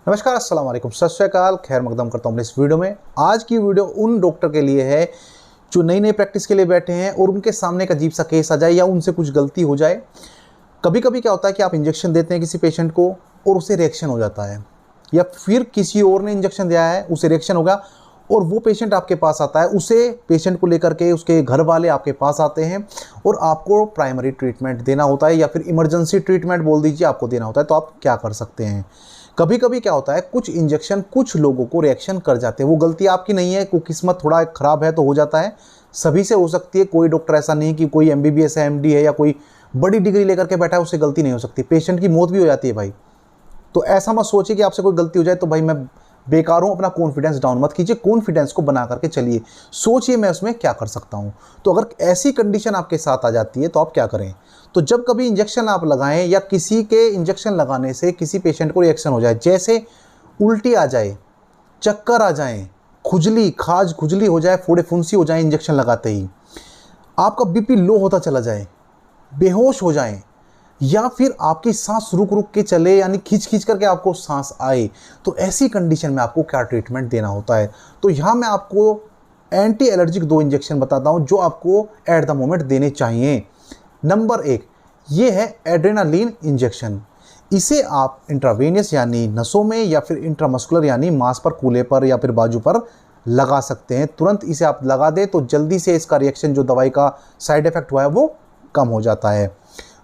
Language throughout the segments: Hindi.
नमस्कार, अस्सलाम वालेकुम, सत श्री अकाल, खैर मकदम करता हूँ इस वीडियो में। आज की वीडियो उन डॉक्टर के लिए है जो नई नई प्रैक्टिस के लिए बैठे हैं और उनके सामने एक अजीब सा केस आ जाए या उनसे कुछ गलती हो जाए। कभी कभी क्या होता है कि आप इंजेक्शन देते हैं किसी पेशेंट को और उसे रिएक्शन हो जाता है, या फिर किसी और ने इंजेक्शन दिया है उसे रिएक्शन हो गया और वो पेशेंट आपके पास आता है। उसे पेशेंट को लेकर के उसके घर वाले आपके पास आते हैं और आपको प्राइमरी ट्रीटमेंट देना होता है या फिर इमरजेंसी ट्रीटमेंट बोल दीजिए आपको देना होता है। तो आप क्या कर सकते हैं? कभी कभी क्या होता है, कुछ इंजेक्शन कुछ लोगों को रिएक्शन कर जाते हैं। वो गलती आपकी नहीं है, कोई किस्मत थोड़ा ख़राब है तो हो जाता है, सभी से हो सकती है। कोई डॉक्टर ऐसा नहीं कि कोई MBBS है, MD है या कोई बड़ी डिग्री लेकर के बैठा है उससे गलती नहीं हो सकती। पेशेंट की मौत भी हो जाती है भाई। तो ऐसा मत सोचिए कि आपसे कोई गलती हो जाए तो भाई मैं बेकार हूँ। अपना कॉन्फिडेंस डाउन मत कीजिए, कॉन्फिडेंस को बना करके चलिए, सोचिए मैं उसमें क्या कर सकता हूँ। तो अगर ऐसी कंडीशन आपके साथ आ जाती है तो आप क्या करें? तो जब कभी इंजेक्शन आप लगाएं या किसी के इंजेक्शन लगाने से किसी पेशेंट को रिएक्शन हो जाए, जैसे उल्टी आ जाए, चक्कर आ जाए, खुजली खाज खुजली हो जाए, फोड़े फुंसी हो जाए इंजेक्शन लगाते ही, आपका BP लो होता चला जाए, बेहोश हो जाए, या फिर आपकी सांस रुक रुक के चले, यानी खींच खींच करके आपको सांस आए, तो ऐसी कंडीशन में आपको क्या ट्रीटमेंट देना होता है। तो यहाँ मैं आपको एंटी एलर्जिक 2 इंजेक्शन बताता हूँ जो आपको एट द मोमेंट देने चाहिए। नंबर 1 ये है एड्रेनालिन इंजेक्शन। इसे आप इंट्रावेनियस यानी नसों में या फिर इंट्रामस्कुलर यानी मांस पर, कूल्हे पर या फिर बाजू पर लगा सकते हैं। तुरंत इसे आप लगा दें तो जल्दी से इसका रिएक्शन, जो दवाई का साइड इफेक्ट हुआ है, वो कम हो जाता है।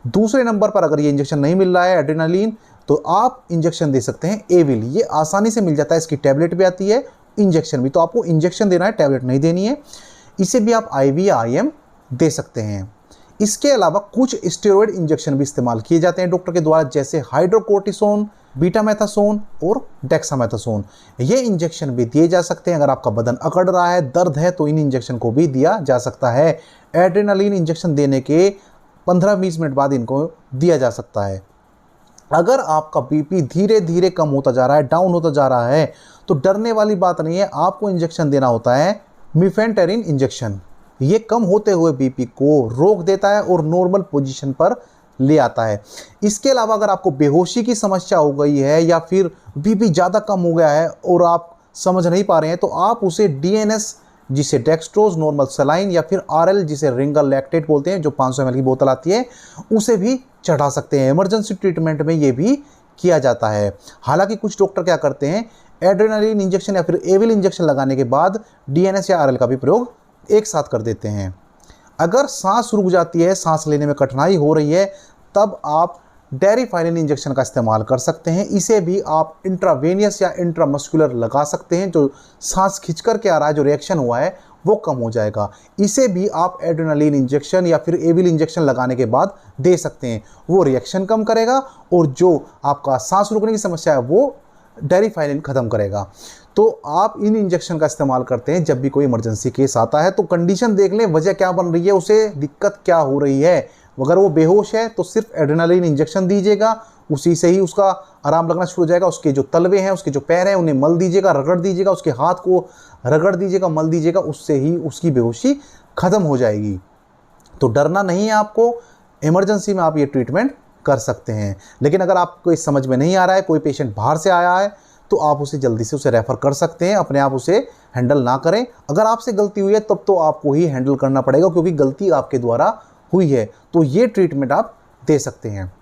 दूसरे नंबर पर अगर ये इंजेक्शन नहीं मिल रहा है एड्रेनालिन, तो आप इंजेक्शन दे सकते हैं एविल। ये आसानी से मिल जाता है, इसकी टैबलेट भी आती है, इंजेक्शन भी। तो आपको इंजेक्शन देना है, टैबलेट नहीं देनी है। इसे भी आप IV या IM दे सकते हैं। इसके अलावा कुछ स्टेरॉयड इंजेक्शन भी इस्तेमाल किए जाते हैं डॉक्टर के द्वारा, जैसे हाइड्रोकोर्टिसोन, बीटामेथासोन और डेक्सामेथासोन। ये इंजेक्शन भी दिए जा सकते हैं। अगर आपका बदन अकड़ रहा है, दर्द है, तो इन इंजेक्शन को भी दिया जा सकता है। एड्रेनालिन इंजेक्शन देने के 15-20 मिनट बाद इनको दिया जा सकता है। अगर आपका BP धीरे धीरे कम होता जा रहा है, डाउन होता जा रहा है, तो डरने वाली बात नहीं है। आपको इंजेक्शन देना होता है मिफेंटेरिन इंजेक्शन। ये कम होते हुए BP को रोक देता है और नॉर्मल पोजीशन पर ले आता है। इसके अलावा अगर आपको बेहोशी की समस्या हो गई है या फिर BP ज़्यादा कम हो गया है और आप समझ नहीं पा रहे हैं, तो आप उसे DNS, जिसे डेक्सट्रोज नॉर्मल सलाइन, या फिर RL, जिसे रिंगल लैक्टेट बोलते हैं, जो 500 ml की बोतल आती है, उसे भी चढ़ा सकते हैं। इमरजेंसी ट्रीटमेंट में ये भी किया जाता है। हालांकि कुछ डॉक्टर क्या करते हैं, एड्रेनालिन इंजेक्शन या फिर एविल इंजेक्शन लगाने के बाद DNS या RL का भी प्रयोग एक साथ कर देते हैं। अगर सांस रुक जाती है, सांस लेने में कठिनाई हो रही है, तब आप डेरिफाइलिन इंजेक्शन का इस्तेमाल कर सकते हैं। इसे भी आप इंट्रावेनियस या इंट्रामस्कुलर लगा सकते हैं। जो सांस खींच कर के आ रहा है, जो रिएक्शन हुआ है, वो कम हो जाएगा। इसे भी आप एड्रेनालिन इंजेक्शन या फिर एविल इंजेक्शन लगाने के बाद दे सकते हैं। वो रिएक्शन कम करेगा और जो आपका सांस रुकने की समस्या है वो डेरिफाइलिन ख़त्म करेगा। तो आप इन इंजेक्शन का इस्तेमाल करते हैं जब भी कोई इमरजेंसी केस आता है। तो कंडीशन देख लें, वजह क्या बन रही है, उसे दिक्कत क्या हो रही है। अगर वो बेहोश है तो सिर्फ एड्रेनालिन इंजेक्शन दीजिएगा, उसी से ही उसका आराम लगना शुरू हो जाएगा। उसके जो तलवे हैं, उसके जो पैर हैं, उन्हें मल दीजिएगा, रगड़ दीजिएगा, उसके हाथ को रगड़ दीजिएगा, मल दीजिएगा, उससे ही उसकी बेहोशी ख़त्म हो जाएगी। तो डरना नहीं है आपको, इमरजेंसी में आप ये ट्रीटमेंट कर सकते हैं। लेकिन अगर आपको इस समझ में नहीं आ रहा है, कोई पेशेंट बाहर से आया है, तो आप उसे जल्दी से उसे रेफ़र कर सकते हैं। अपने आप उसे हैंडल ना करें। अगर आपसे गलती हुई है तब तो आपको ही हैंडल करना पड़ेगा, क्योंकि गलती आपके द्वारा हुई है। तो ये ट्रीटमेंट आप दे सकते हैं।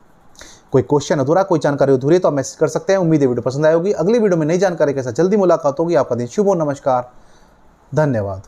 कोई क्वेश्चन अधूरा, कोई जानकारी अधूरी, तो आप मैसेज कर सकते हैं। उम्मीद है वीडियो पसंद आई होगी। अगली वीडियो में नई जानकारी के साथ जल्दी मुलाकात होगी। आपका दिन शुभ हो। नमस्कार, धन्यवाद।